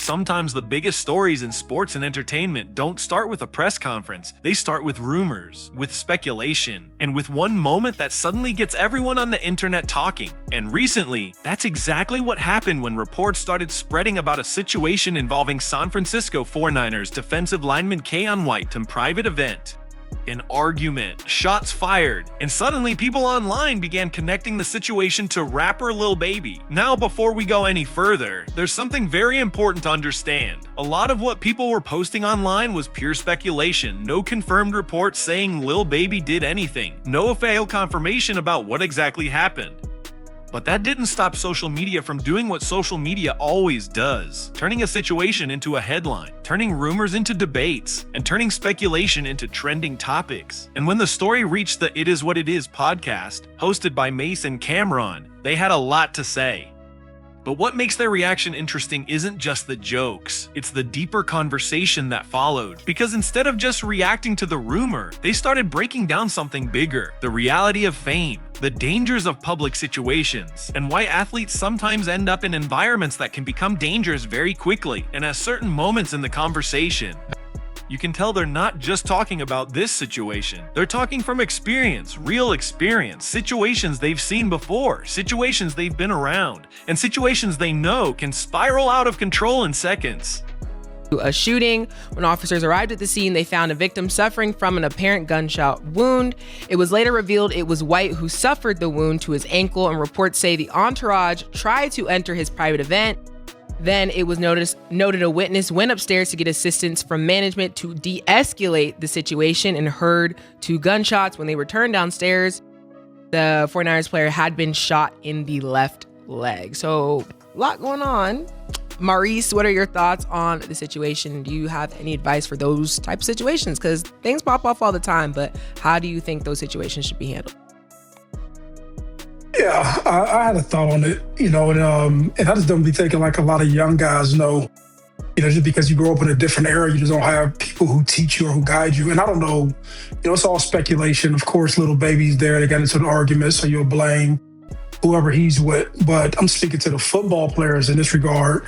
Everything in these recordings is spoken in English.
Sometimes the biggest stories in sports and entertainment don't start with a press conference. They start with rumors, with speculation, and with one moment that suddenly gets everyone on the internet talking. And recently, that's exactly what happened when reports started spreading about a situation involving San Francisco 49ers defensive lineman Keion White in private event. An argument, shots fired, and suddenly people online began connecting the situation to rapper Lil Baby. Now, before we go any further, there's something very important to understand. A lot of what people were posting online was pure speculation, no confirmed reports saying Lil Baby did anything, no official confirmation about what exactly happened. But that didn't stop social media from doing what social media always does, turning a situation into a headline, turning rumors into debates, and turning speculation into trending topics. And when the story reached the It Is What It Is podcast, hosted by Mase and Cam'ron, they had a lot to say. But what makes their reaction interesting isn't just the jokes, it's the deeper conversation that followed. Because instead of just reacting to the rumor, they started breaking down something bigger: the reality of fame, the dangers of public situations, and why athletes sometimes end up in environments that can become dangerous very quickly. And at certain moments in the conversation, you can tell they're not just talking about this situation. They're talking from experience, real experience, situations they've seen before, situations they've been around, and situations they know can spiral out of control in seconds. A shooting. When officers arrived at the scene, they found a victim suffering from an apparent gunshot wound. It was later revealed it was White who suffered the wound to his ankle, and reports say the entourage tried to enter his private event. Then it was noted a witness went upstairs to get assistance from management to de-escalate the situation and heard 2 gunshots. When they returned downstairs, the 49ers player had been shot in the left leg. So a lot going on. Maurice, what are your thoughts on the situation? Do you have any advice for those type of situations? Because things pop off all the time, but how do you think those situations should be handled? Yeah, I had a thought on it, and I just don't be thinking like a lot of young guys know, just because you grow up in a different era, you just don't have people who teach you or who guide you. And I don't know, it's all speculation. Of course, Lil Baby's there. They got into an argument, so you'll blame whoever he's with. But I'm speaking to the football players in this regard.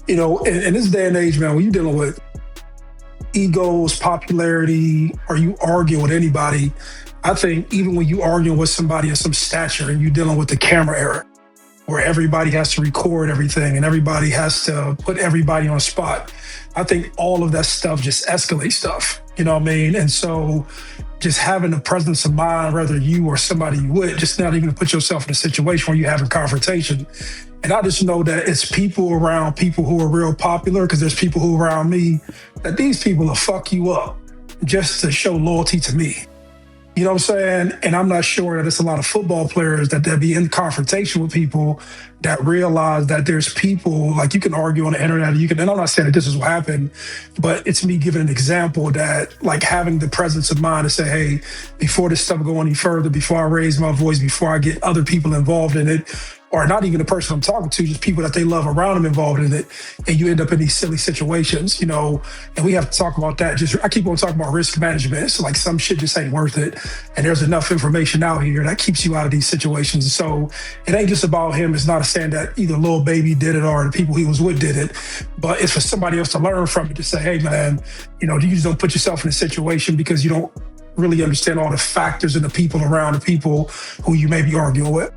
In this day and age, man, when you're dealing with egos, popularity, or you argue with anybody, I think even when you argue with somebody of some stature and you're dealing with the camera era, where everybody has to record everything and everybody has to put everybody on a spot, I think all of that stuff just escalates stuff. You know what I mean? And so just having the presence of mind, whether you or somebody you with, just not even put yourself in a situation where you're having confrontation. And I just know that it's people around people who are real popular, because there's people who are around me, that these people will fuck you up just to show loyalty to me. You know what I'm saying? And I'm not sure that it's a lot of football players that be in confrontation with people that realize that there's people, like, you can argue on the internet, and I'm not saying that this is what happened, but it's me giving an example that, like, having the presence of mind to say, hey, before this stuff go any further, before I raise my voice, before I get other people involved in it, or not even the person I'm talking to, just people that they love around them involved in it, and you end up in these silly situations, and we have to talk about that. I keep on talking about risk management. It's like some shit just ain't worth it, and there's enough information out here that keeps you out of these situations. So it ain't just about him. It's not saying that either Lil Baby did it or the people he was with did it, but it's for somebody else to learn from it, to say, hey man, you just don't put yourself in a situation because you don't really understand all the factors and the people around the people who you may be arguing with.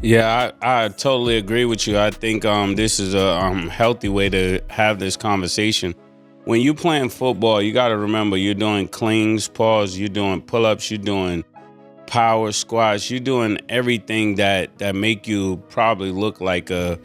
Yeah, I totally agree with you. I think this is a healthy way to have this conversation. When you're playing football, you got to remember you're doing cleans, pause, you're doing pull-ups, you're doing power squats, you're doing everything that make you probably look like a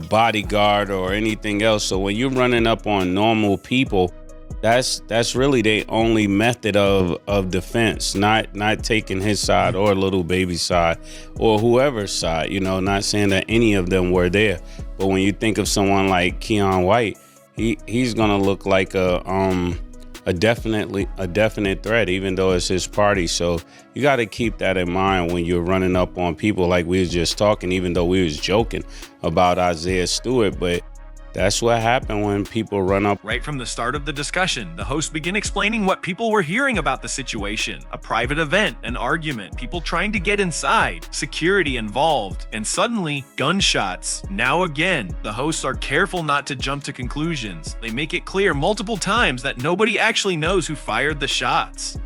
bodyguard or anything else. So when you're running up on normal people, that's really their only method of defense, not taking his side or Lil Baby's side or whoever's side, not saying that any of them were there. But when you think of someone like Keion White, he's gonna look like a definite threat, even though it's his party. So you got to keep that in mind when you're running up on people, like we was just talking, even though we was joking about Isaiah Stewart, but That's what happened when people run up. Right from the start of the discussion, the host began explaining what people were hearing about the situation. A private event, an argument, people trying to get inside, security involved, and suddenly, gunshots. Now again, the hosts are careful not to jump to conclusions. They make it clear multiple times that nobody actually knows who fired the shots.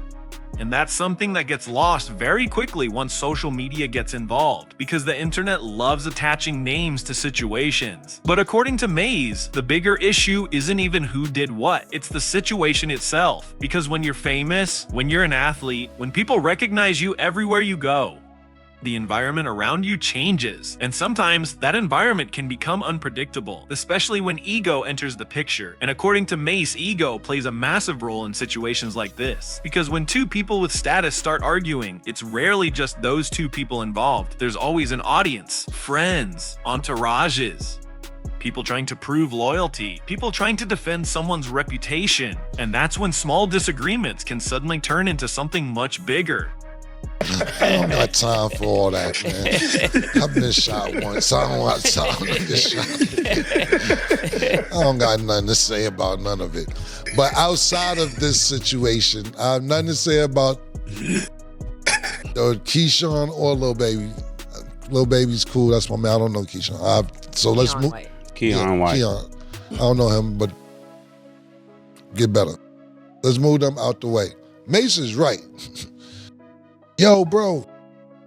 And that's something that gets lost very quickly once social media gets involved, because the internet loves attaching names to situations. But according to Mase, the bigger issue isn't even who did what, it's the situation itself. Because when you're famous, when you're an athlete, when people recognize you everywhere you go, the environment around you changes, and sometimes that environment can become unpredictable, especially when ego enters the picture. And according to Mase, ego plays a massive role in situations like this, because when two people with status start arguing, it's rarely just those two people involved. There's always an audience, friends, entourages, people trying to prove loyalty, people trying to defend someone's reputation, and that's when small disagreements can suddenly turn into something much bigger. I don't got time for all that, man. I've been shot once. I don't got time to get shot. I don't got nothing to say about none of it. But outside of this situation, I have nothing to say about Keion or Lil Baby. Lil Baby's cool. That's my man. I don't know Keion. So let's move. Keion White. Keion. I don't know him, but get better. Let's move them out the way. Mase is right. Yo, bro,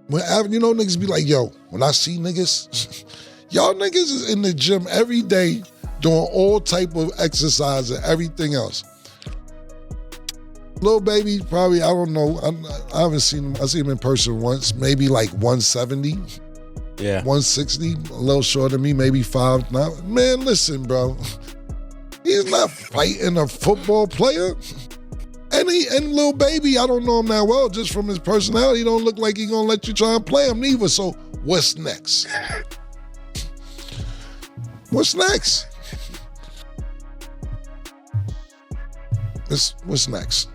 niggas be like, yo, when I see niggas, y'all niggas is in the gym every day doing all type of exercise and everything else. Lil Baby, probably, I don't know, I haven't seen him, I seen him in person once, maybe like 170, yeah, 160, a little shorter than me, maybe 5'9". Man, listen, bro, he's not fighting a football player. And Lil Baby, I don't know him that well, just from his personality, he don't look like he gonna let you try and play him neither. So what's next? What's next? What's next?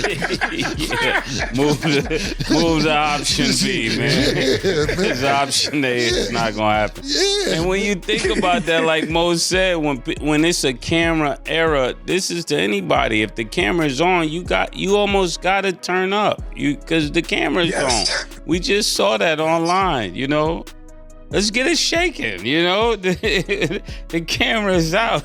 Yeah. Move the option B, man. This option A is not gonna happen. Yeah. And when you think about that, like Mo said, when it's a camera era, this is to anybody. If the camera's on, you almost gotta turn up, because the camera's on. We just saw that online, Let's get it shaking, The camera's out.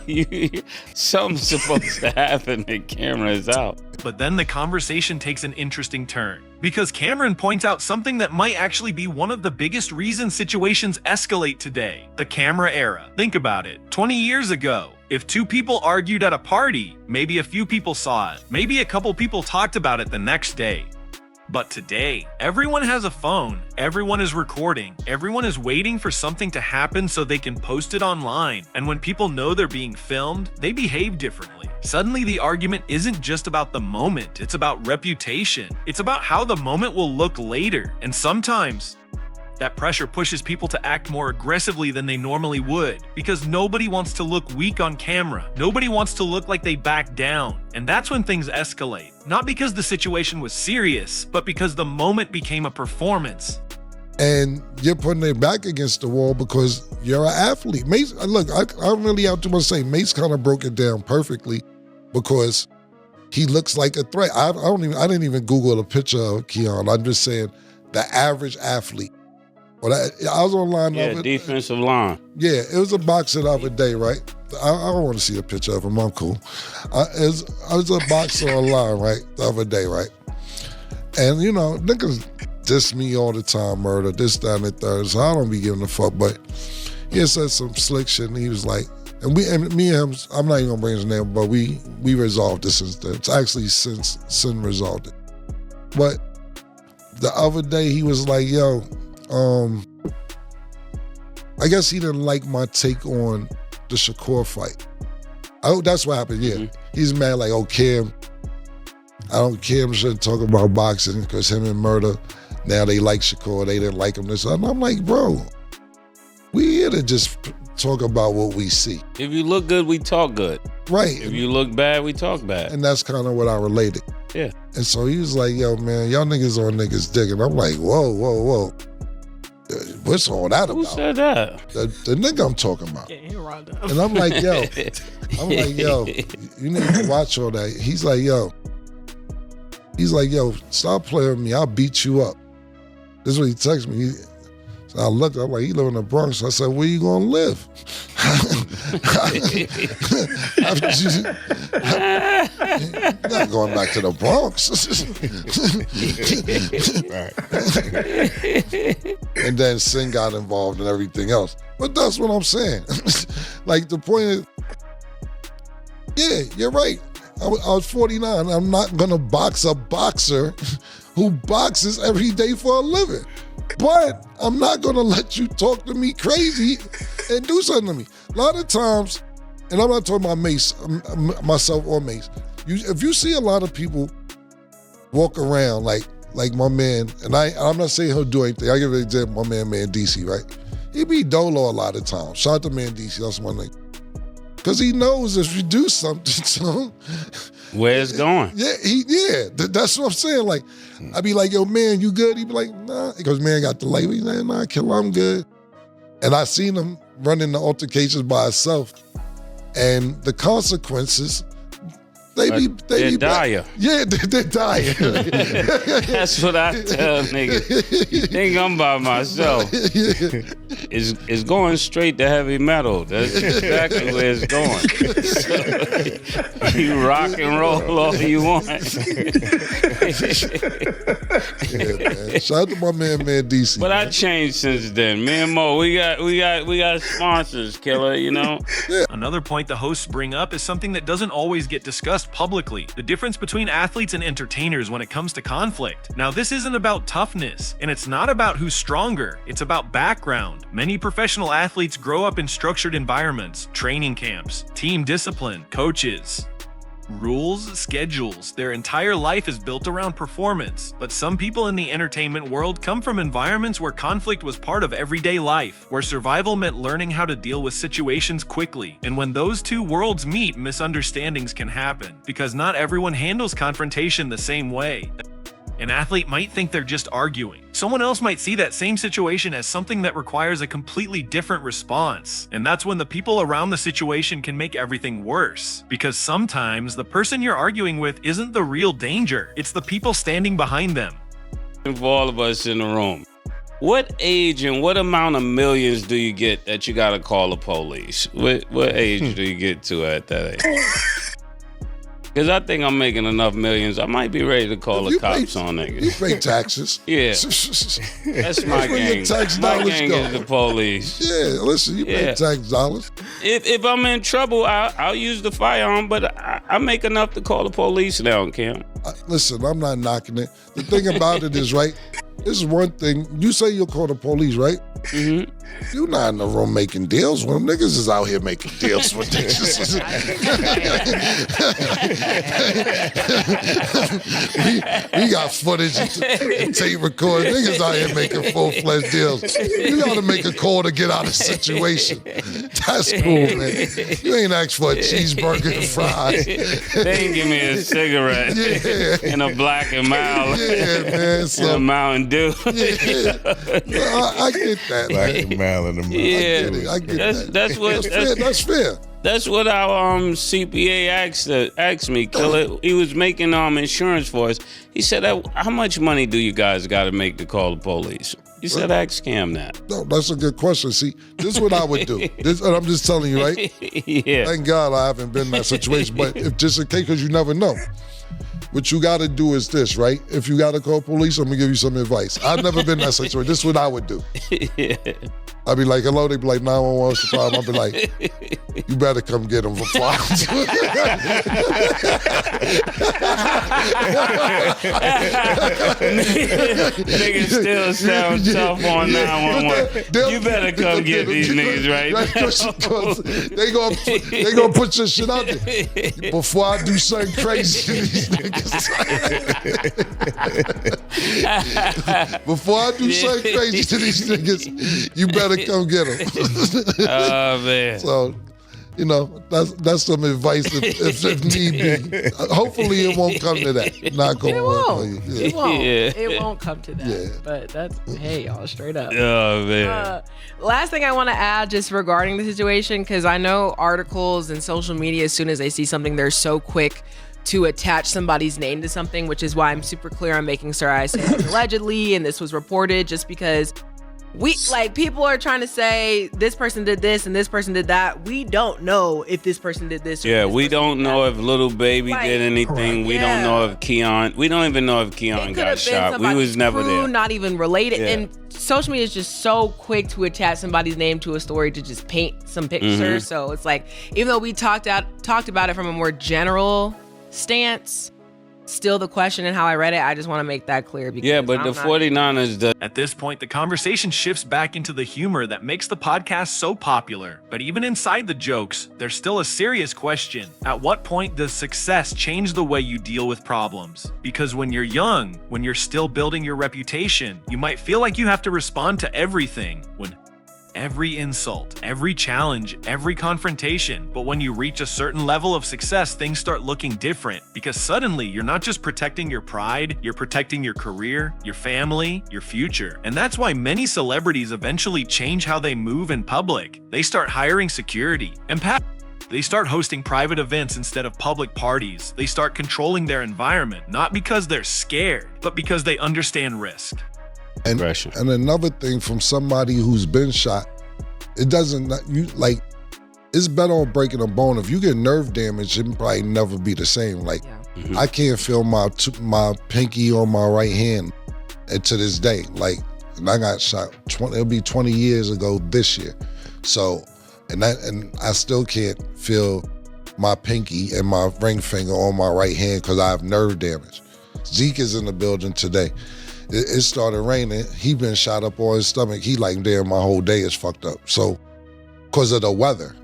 Something's supposed to happen. The camera's out. But then the conversation takes an interesting turn, because Camron points out something that might actually be one of the biggest reasons situations escalate today: the camera era. Think about it. 20 years ago, if two people argued at a party, maybe a few people saw it. Maybe a couple people talked about it the next day. But today, everyone has a phone, everyone is recording, everyone is waiting for something to happen so they can post it online. And when people know they're being filmed, they behave differently. Suddenly, the argument isn't just about the moment, it's about reputation. It's about how the moment will look later. And sometimes, that pressure pushes people to act more aggressively than they normally would, because nobody wants to look weak on camera. Nobody wants to look like they back down. And that's when things escalate. Not because the situation was serious, but because the moment became a performance. And you're putting it back against the wall because you're an athlete. Mase, look, I really have to say, Mase kind of broke it down perfectly, because he looks like a threat. I didn't even Google a picture of Keion. I'm just saying the average athlete. Well, I was online. Yeah, defensive line. Yeah, it was a boxer the other day, right? I don't want to see a picture of him. I'm cool. I was a boxer online, right, the other day, right? And, niggas diss me all the time, murder, this, that, and the third, so I don't be giving a fuck. But he said some slick shit, and he was like, and me and him, I'm not even going to bring his name, but we resolved this instead. It's actually since Sin resolved it. But the other day, he was like, yo, I guess he didn't like my take on the Shakur fight. That's what happened, yeah. Mm-hmm. He's mad like, Cam shouldn't talk about boxing because him and Murder, now they like Shakur, they didn't like him this. And I'm like, bro, we here to just talk about what we see. If you look good, we talk good. Right. If you look bad, we talk bad. And that's kind of what I related. Yeah. And so he was like, yo, man, y'all niggas on niggas dick. And I'm like, whoa. What's all that Who about? said that? The nigga I'm talking about. Yeah, he rolled up. And I'm like, yo, you need to watch all that. He's like, yo, stop playing with me. I'll beat you up. This is what he texted me. So I looked, I'm like, he live in the Bronx. I said, where you gonna live? You're not going back to the Bronx. And then Sin got involved and everything else. But that's what I'm saying. Like the point is, yeah, you're right. I was 49. I'm not gonna box a boxer who boxes every day for a living. But I'm not gonna let you talk to me crazy and do something to me. A lot of times, and I'm not talking about Mase, myself or Mase. If you see a lot of people walk around like my man, and I'm not saying he'll do anything. I give an example, my man DC, right? He be dolo a lot of times. Shout out to man DC, that's my name. Because he knows if you do something to him, where it's going. That's what I'm saying. Like, I be like, yo, man, you good? He be like, nah. He goes, man, got the light. He's like, nah, killer, I'm good. And I seen him running the altercations by himself. And the consequences, they be dire. Yeah, they're dire. That's what I tell niggas. You think I'm by myself. It's going straight to heavy metal. That's exactly where it's going. So, you rock and roll all you want. Yeah, man. Shout out to my man DC. But man. I changed since then. Me and Mo, we got sponsors, killer, you know? Yeah. Another point the hosts bring up is something that doesn't always get discussed publicly: the difference between athletes and entertainers when it comes to conflict. Now, this isn't about toughness, and it's not about who's stronger, it's about background. Many professional athletes grow up in structured environments, training camps, team discipline, coaches, rules, schedules. Their entire life is built around performance. But some people in the entertainment world come from environments where conflict was part of everyday life, where survival meant learning how to deal with situations quickly. And when those two worlds meet, misunderstandings can happen, because not everyone handles confrontation the same way. An athlete might think they're just arguing. Someone else might see that same situation as something that requires a completely different response. And that's when the people around the situation can make everything worse. Because sometimes the person you're arguing with isn't the real danger, it's the people standing behind them. For all of us in the room, what age and what amount of millions do you get that you gotta call the police? What age do you get to at that age? Because I think I'm making enough millions. I might be ready to call the cops on niggas. You pay taxes. Yeah. That's my gang. My gang is the police. Yeah, listen, you pay tax dollars. If I'm in trouble, I'll use the firearm, but I make enough to call the police now, Cam. Listen, I'm not knocking it. The thing about it is, right, this is one thing. You say you'll call the police, right? Mm-hmm. You're not in the room making deals with them. Niggas is out here making deals with niggas. we got footage and tape record. Niggas out here making full-fledged deals. You gotta make a call to get out of the situation. That's cool, man. You ain't asked for a cheeseburger and fries. They ain't give me a cigarette and a Black and Mild. Yeah, man. And a Mountain Dew. Yeah. I get that. Black and Mild in the mouth. Yeah, I get that. That's fair. That's what our CPA asked me, Killer. He was making insurance for us. He said, how much money do you guys got to make to call the police? He said, ask Cam that. No, that's a good question. See, this is what I would do. And I'm just telling you, right? Yeah. Thank God I haven't been in that situation, but if just in case, because you never know. What you got to do is this, right? If you got to call police, I'm going to give you some advice. I've never been in that situation. This is what I would do. Yeah. I'd be like, hello. They'd be like, 911, what's the problem? I'd be like, you better come get them for files. Niggas still sound tough on 911. You better come get these niggas right now. They gonna put your shit out there. Before I do something crazy to these niggas. Before I do something crazy to these niggas, you better come get them. Oh, man. So, You know, that's some advice if need be. Hopefully it won't come to that. Not going It won't. Yeah. It won't. Yeah. It won't come to that. Yeah. But that's, hey, y'all, straight up. Oh, man. Last thing I want to add just regarding the situation, because I know articles and social media, as soon as they see something, they're so quick to attach somebody's name to something, which is why I'm super clear on making sure I say allegedly and this was reported, just because people are trying to say this person did this and this person did that. We don't know if this person did this. Yeah, we don't know if Lil Baby did anything. We don't know if Keion. We don't even know if Keion got shot. We was never there. Not even related. Yeah. And social media is just so quick to attach somebody's name to a story to just paint some pictures. So it's like, even though we talked about it from a more general stance, still the question and how I read it, I just want to make that clear. Because yeah, but the 49ers, At this point, the conversation shifts back into the humor that makes the podcast so popular. But even inside the jokes, there's still a serious question. At what point does success change the way you deal with problems? Because when you're young, when you're still building your reputation, you might feel like you have to respond to everything. When every insult, every challenge, every confrontation. But when you reach a certain level of success, things start looking different, because suddenly you're not just protecting your pride, you're protecting your career, your family, your future. And that's why many celebrities eventually change how they move in public. They start hiring security and they start hosting private events instead of public parties. They start controlling their environment, not because they're scared, but because they understand risk. And another thing from somebody who's been shot, it's better on breaking a bone. If you get nerve damage, it probably never be the same. I can't feel my pinky on my right hand, and to this day, I got shot. It'll be 20 years ago this year. So, and I still can't feel my pinky and my ring finger on my right hand because I have nerve damage. Zeke is in the building today. It started raining. He been shot up on his stomach. He like, damn, my whole day is fucked up. So, because of the weather.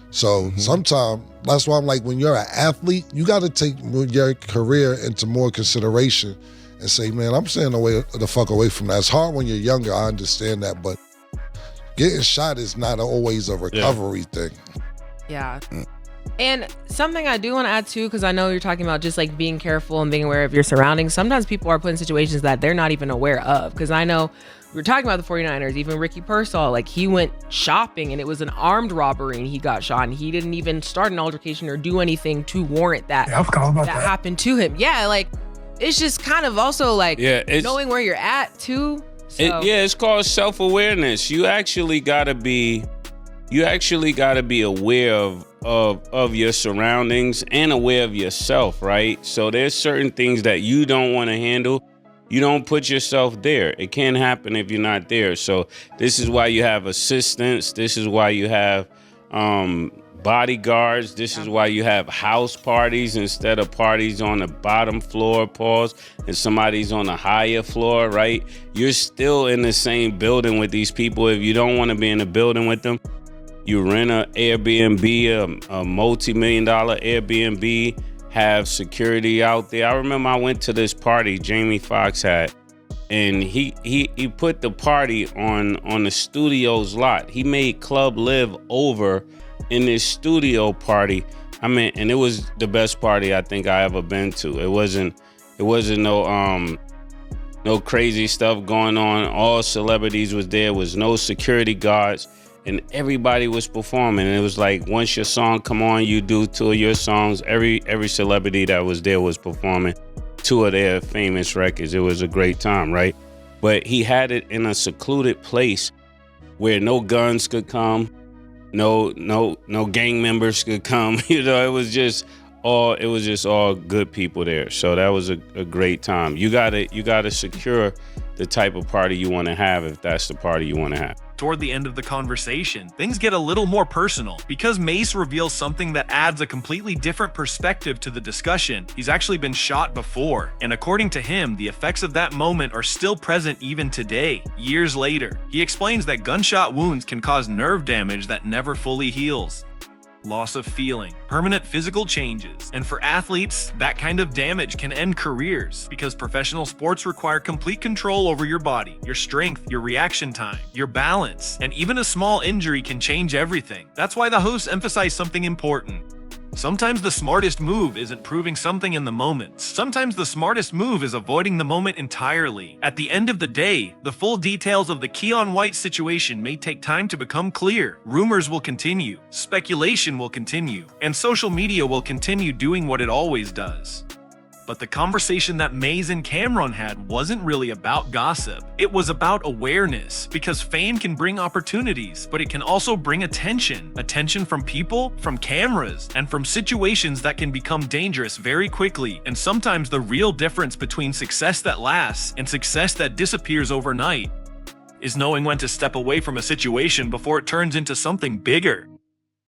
So sometimes, that's why I'm like, when you're an athlete, you got to take your career into more consideration and say, man, I'm staying the fuck away from that. It's hard when you're younger, I understand that, but getting shot is not always a recovery thing. Yeah. And something I do want to add too, because I know you're talking about just like being careful and being aware of your surroundings. Sometimes people are put in situations that they're not even aware of. Because I know we were talking about the 49ers, even Ricky Pearsall, like he went shopping and it was an armed robbery and he got shot and he didn't even start an altercation or do anything to warrant that. Yeah, I forgot about that. Happened to him. Yeah, like it's just kind of also like knowing where you're at too. So. It's called self-awareness. You actually gotta be aware of your surroundings and aware of yourself, right? So there's certain things that you don't want to handle. You don't put yourself there. It can't happen if you're not there. So this is why you have assistants. This is why you have bodyguards. This is why you have house parties instead of parties on the bottom floor, and somebody's on the higher floor, right? You're still in the same building with these people. If you don't want to be in the building with them, you rent an Airbnb, a multi-million-dollar Airbnb, have security out there. I remember I went to this party Jamie Foxx had, and he put the party on the studio's lot. He made Club Live over in this studio party. I mean, and it was the best party I think I ever been to. It wasn't no crazy stuff going on. All celebrities was there. Was no security guards. And everybody was performing. And it was like, once your song come on, you do 2 of your songs. Every celebrity that was there was performing 2 of their famous records. It was a great time, right? But he had it in a secluded place where no guns could come, no gang members could come. You know, it was just all good people there. So that was a great time. You gotta secure the type of party you want to have if that's the party you want to have. Toward the end of the conversation, things get a little more personal because Mase reveals something that adds a completely different perspective to the discussion. He's actually been shot before, and according to him, the effects of that moment are still present even today, years later. He explains that gunshot wounds can cause nerve damage that never fully heals. loss of feeling, permanent physical changes. And for athletes, that kind of damage can end careers because professional sports require complete control over your body, your strength, your reaction time, your balance, and even a small injury can change everything. That's why the hosts emphasize something important. Sometimes the smartest move isn't proving something in the moment. Sometimes the smartest move is avoiding the moment entirely. At the end of the day, the full details of the Keion White situation may take time to become clear. Rumors will continue, speculation will continue, and social media will continue doing what it always does. But the conversation that Mase and Camron had wasn't really about gossip. It was about awareness, because fame can bring opportunities, but it can also bring attention. Attention from people, from cameras, and from situations that can become dangerous very quickly. And sometimes the real difference between success that lasts and success that disappears overnight is knowing when to step away from a situation before it turns into something bigger.